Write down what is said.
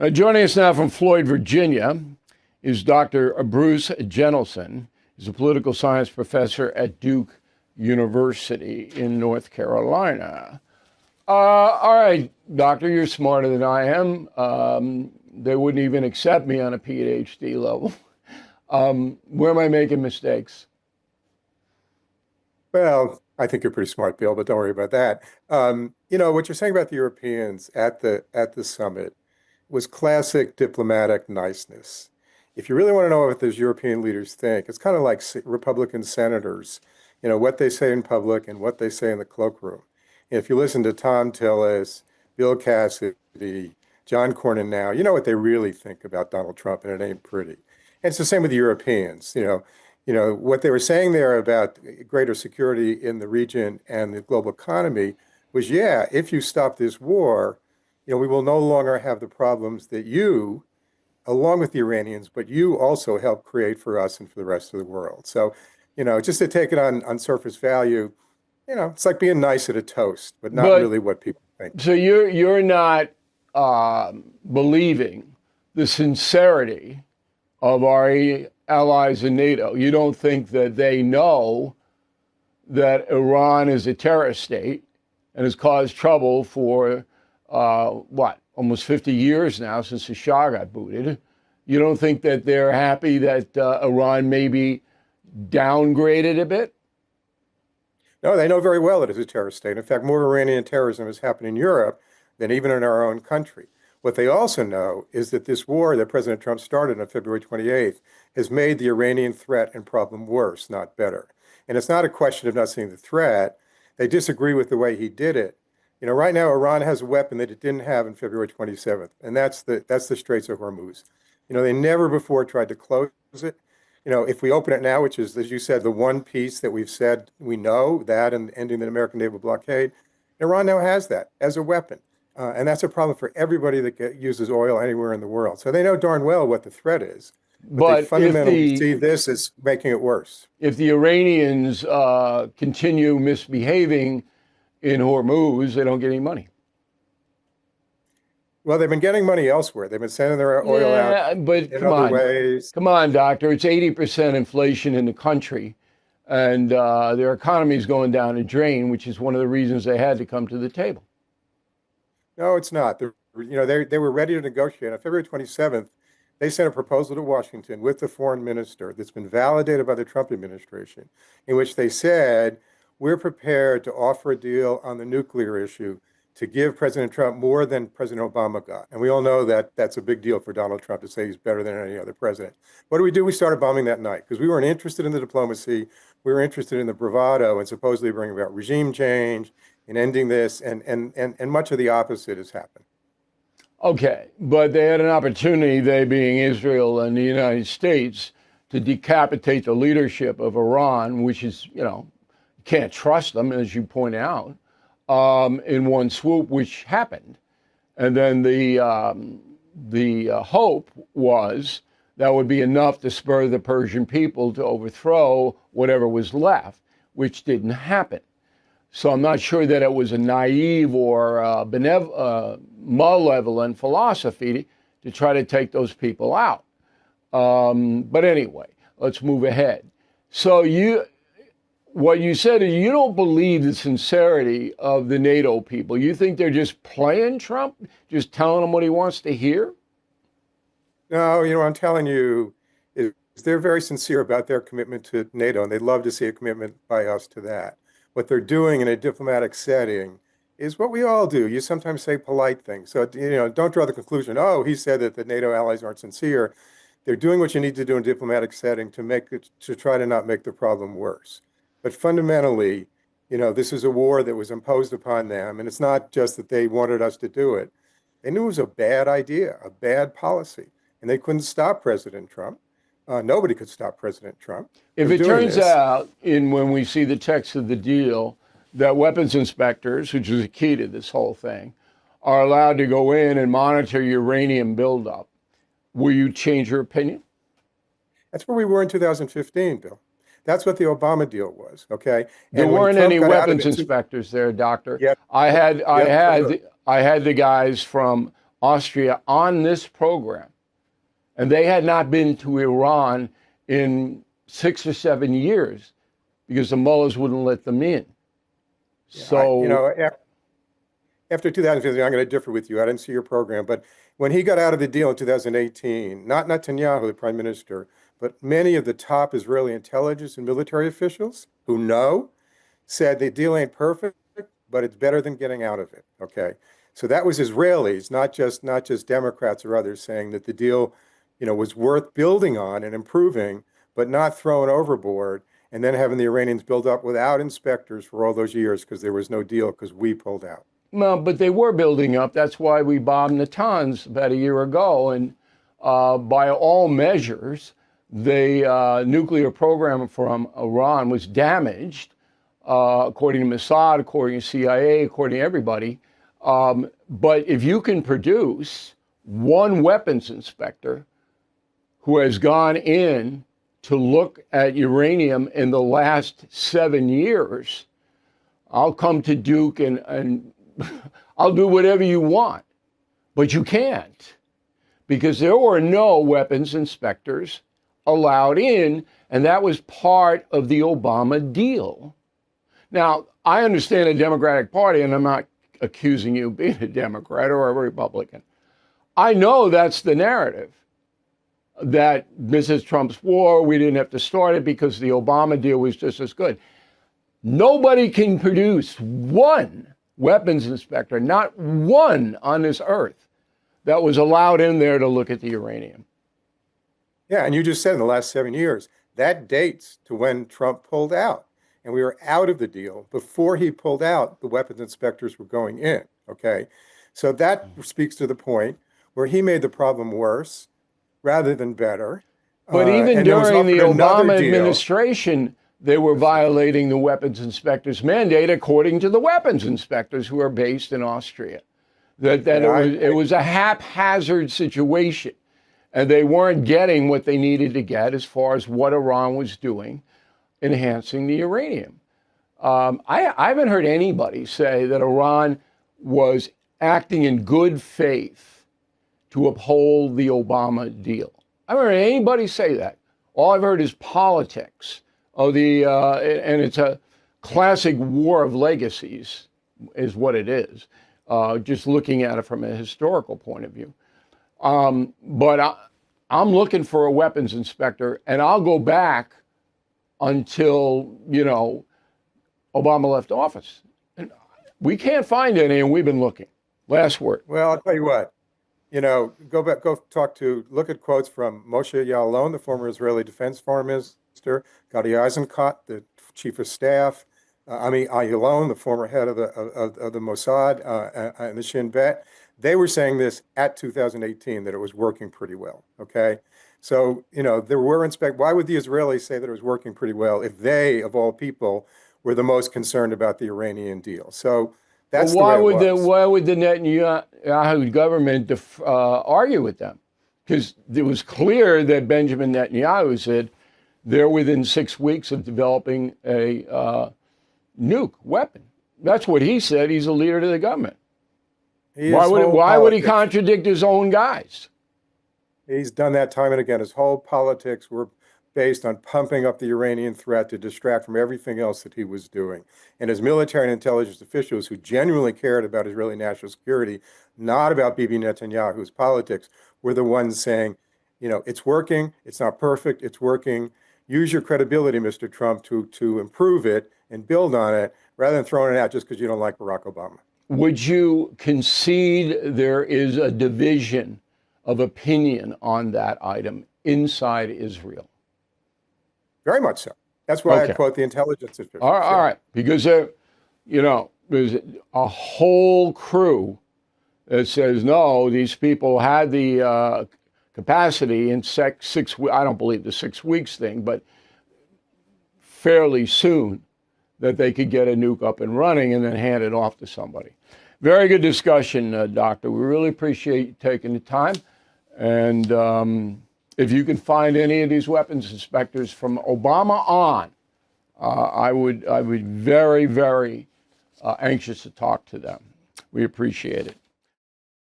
Joining us now from Floyd, Virginia, is Dr. Bruce Jentleson. He's a political science professor at Duke University in North Carolina. All right, doctor, you're smarter than I am. They wouldn't even accept me on a PhD level. Where am I making mistakes? Well, I think you're pretty smart, Bill, but don't worry about that. What you're saying about the Europeans at the summit was classic diplomatic niceness. If you really want to know what those European leaders think, it's kind of like Republican senators, what they say in public and what they say in the cloakroom. If you listen to Tom Tillis, Bill Cassidy, John Cornyn now, you know what they really think about Donald Trump, and it ain't pretty. And it's the same with the Europeans. What they were saying there about greater security in the region and the global economy was, yeah, if you stop this war, we will no longer have the problems that you, along with the Iranians, but you also helped create for us and for the rest of the world. So, just to take it on surface value, it's like being nice at a toast, but not really what people think. So you're not believing the sincerity of our allies in NATO. You don't think that they know that Iran is a terrorist state and has caused trouble for almost 50 years now since the Shah got booted. You don't think that they're happy that Iran may be downgraded a bit? No, they know very well it is a terrorist state. In fact, more Iranian terrorism has happened in Europe than even in our own country. What they also know is that this war that President Trump started on February 28th has made the Iranian threat and problem worse, not better. And it's not a question of not seeing the threat. They disagree with the way he did it. Right now, Iran has a weapon that it didn't have on February 27th, and that's the Straits of Hormuz. They never before tried to close it. If we open it now, which is, as you said, the one piece that we've said we know, that and ending the American naval blockade, Iran now has that as a weapon. And that's a problem for everybody that uses oil anywhere in the world. So they know darn well what the threat is. But they fundamentally see this as making it worse. If the Iranians continue misbehaving in Hormuz, they don't get any money. Well, they've been getting money elsewhere. They've been sending their oil out but in other ways. Come on, doctor. It's 80% inflation in the country, and their economy is going down the drain, which is one of the reasons they had to come to the table. No, it's not. They were ready to negotiate. On February 27th, they sent a proposal to Washington with the foreign minister that's been validated by the Trump administration, in which they said, we're prepared to offer a deal on the nuclear issue to give President Trump more than President Obama got. And we all know that that's a big deal for Donald Trump to say he's better than any other president. What do? We started bombing that night because we weren't interested in the diplomacy. We were interested in the bravado and supposedly bringing about regime change and ending this. And much of the opposite has happened. Okay, but they had an opportunity, they being Israel and the United States, to decapitate the leadership of Iran, which is, can't trust them, as you point out, in one swoop, which happened. And then the hope was that would be enough to spur the Persian people to overthrow whatever was left, which didn't happen. So I'm not sure that it was a naive or malevolent philosophy to try to take those people out. But anyway, let's move ahead. So what you said is you don't believe the sincerity of the NATO people. You think they're just playing Trump, just telling him what he wants to hear? No, I'm telling you, they're very sincere about their commitment to NATO, and they'd love to see a commitment by us to that. What they're doing in a diplomatic setting is what we all do. You sometimes say polite things. So, don't draw the conclusion, oh, he said that the NATO allies aren't sincere. They're doing what you need to do in a diplomatic setting to try to not make the problem worse. But fundamentally, this is a war that was imposed upon them. And it's not just that they wanted us to do it. They knew it was a bad idea, a bad policy, and they couldn't stop President Trump. Nobody could stop President Trump. If it turns out, when we see the text of the deal, that weapons inspectors, which is the key to this whole thing, are allowed to go in and monitor uranium buildup, will you change your opinion? That's where we were in 2015, Bill. That's what the Obama deal was. Okay. There weren't any weapons inspectors there, Doctor. Yep. I had the guys from Austria on this program. And they had not been to Iran in 6 or 7 years because the mullahs wouldn't let them in. So, after 2015, I'm going to differ with you. I didn't see your program, but when he got out of the deal in 2018, not Netanyahu, the prime minister, but many of the top Israeli intelligence and military officials who know said the deal ain't perfect, but it's better than getting out of it. Okay. So that was Israelis, not just Democrats or others saying that the deal, was worth building on and improving, but not thrown overboard, and then having the Iranians build up without inspectors for all those years because there was no deal because we pulled out. well, but they were building up. That's why we bombed Natanz about a year ago. And by all measures, the nuclear program from Iran was damaged, according to Mossad, according to CIA, according to everybody. But if you can produce one weapons inspector who has gone in to look at uranium in the last 7 years, I'll come to Duke and I'll do whatever you want. But you can't, because there were no weapons inspectors allowed in, and that was part of the Obama deal. Now, I understand the Democratic Party, and I'm not accusing you of being a Democrat or a Republican. I know that's the narrative, that this is Trump's war, we didn't have to start it because the Obama deal was just as good. Nobody can produce one weapons inspector, not one on this earth, that was allowed in there to look at the uranium. Yeah, and you just said in the last 7 years, that dates to when Trump pulled out. And we were out of the deal. Before he pulled out, the weapons inspectors were going in, okay? So that speaks to the point where he made the problem worse rather than better. But even and there was during the offered another Obama deal. administration, they were violating the weapons inspectors' mandate, according to the weapons inspectors who are based in Austria. That Yeah, it was a haphazard situation, and they weren't getting what they needed to get as far as what Iran was doing, enhancing the uranium. I haven't heard anybody say that Iran was acting in good faith to uphold the Obama deal. I haven't heard anybody say that. All I've heard is politics. And it's a classic war of legacies, is what it is. Just looking at it from a historical point of view. But I'm looking for a weapons inspector, and I'll go back until, Obama left office. And we can't find any, and we've been looking. Last word. Well, I'll tell you what, look at quotes from Moshe Ya'alon, the former Israeli defense foreign minister, Gadi Eisenkot, the chief of staff, Ami Ayalon, the former head of the Mossad and the Shin Bet. They were saying this at 2018, that it was working pretty well, okay? So, there were why would the Israelis say that it was working pretty well if they, of all people, were the most concerned about the Iranian deal? So that's why the way it was. why would the Netanyahu government argue with them? Because it was clear that Benjamin Netanyahu said they're within 6 weeks of developing a nuke weapon. That's what he said. He's a leader of the government. Why would he contradict his own guys? He's done that time and again. His whole politics were based on pumping up the Iranian threat to distract from everything else that he was doing. And his military and intelligence officials who genuinely cared about Israeli national security, not about Bibi Netanyahu's politics, were the ones saying, it's working, it's not perfect, it's working. Use your credibility, Mr. Trump, to improve it and build on it, rather than throwing it out just because you don't like Barack Obama. Would you concede there is a division of opinion on that item inside Israel? Very much so. That's why Okay. I quote the intelligence officials. All right, because there's a whole crew that says no, these people had the capacity in 6 weeks. I don't believe the 6 weeks thing, but fairly soon that they could get a nuke up and running and then hand it off to somebody. Very good discussion, Doctor. We really appreciate you taking the time. And if you can find any of these weapons inspectors from Obama on, I would very, very anxious to talk to them. We appreciate it.